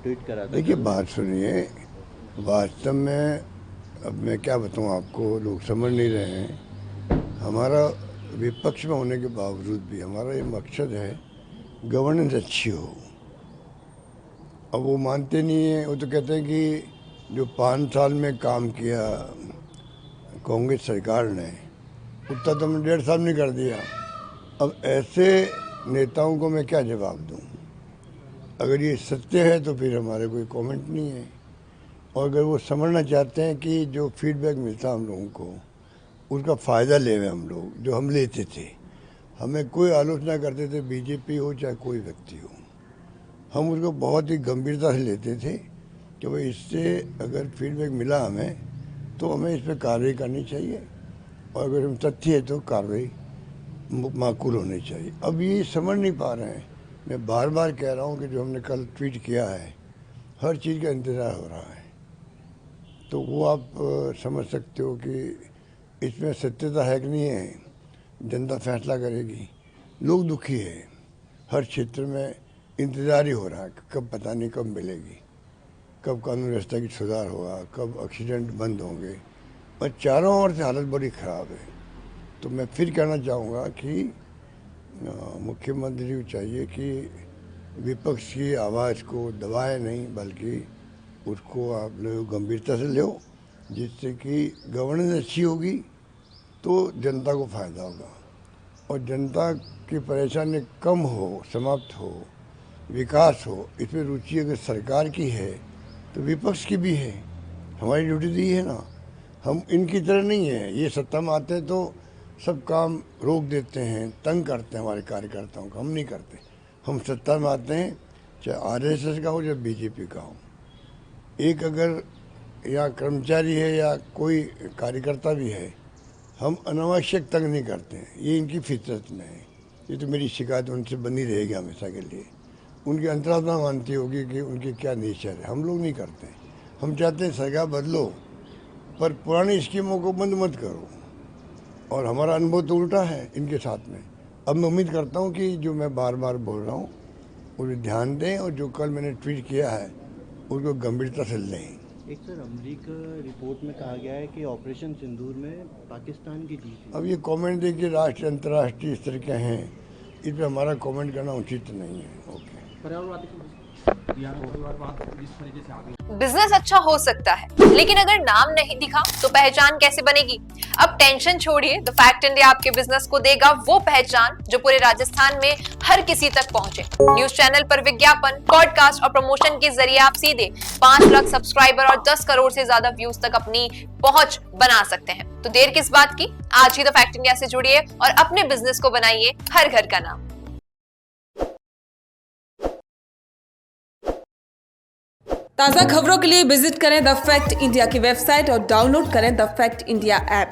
Tweet करा था। देखिए बात सुनिए, वास्तव में अब मैं क्या बताऊं आपको, लोग समझ नहीं रहे हैं। हमारा विपक्ष में होने के बावजूद भी हमारा ये मकसद है गवर्नेंस अच्छी हो। अब वो मानते नहीं हैं, वो तो कहते हैं कि जो 5 साल में काम किया कांग्रेस सरकार ने उतना तो हमने 1.5 साल में कर दिया। अब ऐसे नेताओं को मैं क्या जवाब दूं? अगर ये सत्य है तो फिर हमारे कोई कमेंट नहीं है, और अगर वो समझना चाहते हैं कि जो फीडबैक मिलता हम लोगों को उसका फ़ायदा ले रहे हम लोग, जो हम लेते थे, हमें कोई आलोचना करते थे, बीजेपी हो चाहे कोई व्यक्ति हो, हम उसको बहुत ही गंभीरता से लेते थे कि भाई इससे अगर फीडबैक मिला हमें तो हमें इस पर कार्रवाई करनी चाहिए, और अगर हम तथ्य है तो कार्रवाई माकूल होनी चाहिए। अब ये समझ नहीं पा रहे हैं। मैं बार बार कह रहा हूँ कि जो हमने कल ट्वीट किया है, हर चीज़ का इंतज़ार हो रहा है, तो वो आप समझ सकते हो कि इसमें सत्यता है कि नहीं है। जनता फैसला करेगी। लोग दुखी है, हर क्षेत्र में इंतज़ार ही हो रहा है कि कब, पता नहीं कब मिलेगी, कब कानून व्यवस्था की सुधार होगा, कब एक्सीडेंट बंद होंगे, और चारों ओर से हालत बड़ी ख़राब है। तो मैं फिर कहना चाहूँगा कि मुख्यमंत्री को चाहिए कि विपक्ष की आवाज़ को दबाए नहीं, बल्कि उसको आप लोग गंभीरता से लो, जिससे कि गवर्नेंस अच्छी होगी तो जनता को फ़ायदा होगा, और जनता की परेशानी कम हो, समाप्त हो, विकास हो। इसमें रुचि अगर सरकार की है तो विपक्ष की भी है। हमारी ड्यूटी दी है ना, हम इनकी तरह नहीं है। ये सत्ता में आते हैं तो सब काम रोक देते हैं, तंग करते हैं हमारे कार्यकर्ताओं को। हम नहीं करते। हम सत्ता में आते हैं, चाहे आरएसएस का हो चाहे बीजेपी का हो, एक अगर या कर्मचारी है या कोई कार्यकर्ता भी है, हम अनावश्यक तंग नहीं करते हैं। ये इनकी फितरत में है। ये तो मेरी शिकायत उनसे बनी रहेगी हमेशा के लिए। उनकी अंतरात्मा मानती होगी कि उनकी क्या नेचर है। हम लोग नहीं करते। हम चाहते हैं सरकार बदलो, पर पुरानी स्कीमों को बंद मत करो। और हमारा अनुभव तो उल्टा है इनके साथ में। अब मैं उम्मीद करता हूँ कि जो मैं बार बार बोल रहा हूँ उसे ध्यान दें, और जो कल मैंने ट्वीट किया है उसको गंभीरता से लें। एक सर, अमेरिका रिपोर्ट में कहा गया है कि ऑपरेशन सिंदूर में पाकिस्तान की जीत है। अब ये कमेंट देखिए, राष्ट्रीय अंतर्राष्ट्रीय स्तर के हैं, इस पर हमारा कमेंट करना उचित नहीं है। ओके। बिजनेस अच्छा हो सकता है, लेकिन अगर नाम नहीं दिखा तो पहचान कैसे बनेगी? अब टेंशन छोड़िए, द फैक्ट इंडिया आपके बिजनेस को देगा वो पहचान जो पूरे राजस्थान में हर किसी तक पहुंचे। न्यूज चैनल पर विज्ञापन, पॉडकास्ट और प्रमोशन के जरिए आप सीधे 5 लाख सब्सक्राइबर और 10 करोड़ से ज्यादा व्यूज तक अपनी पहुंच बना सकते हैं। तो देर किस बात की, आज ही द फैक्ट इंडिया से जुड़िए और अपने बिजनेस को बनाइए हर घर का नाम। ताज़ा खबरों के लिए विजिट करें द फैक्ट इंडिया की वेबसाइट और डाउनलोड करें द फैक्ट इंडिया ऐप।